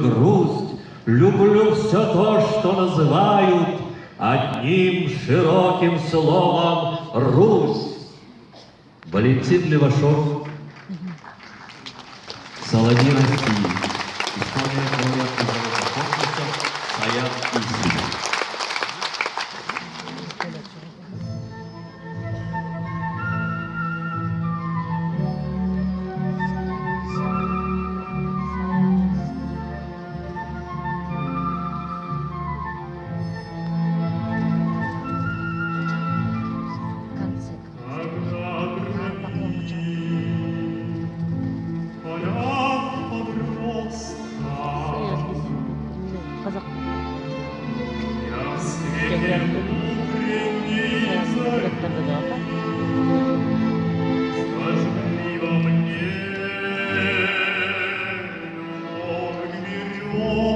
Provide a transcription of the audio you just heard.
грусть, люблю все то, что называют одним широким словом Русь. Валентин Левашов, Соловьи России. Исполняет роль автора конкурса Саят Исин. Қазақ суреттарды да Скажи во мне, Бог берет.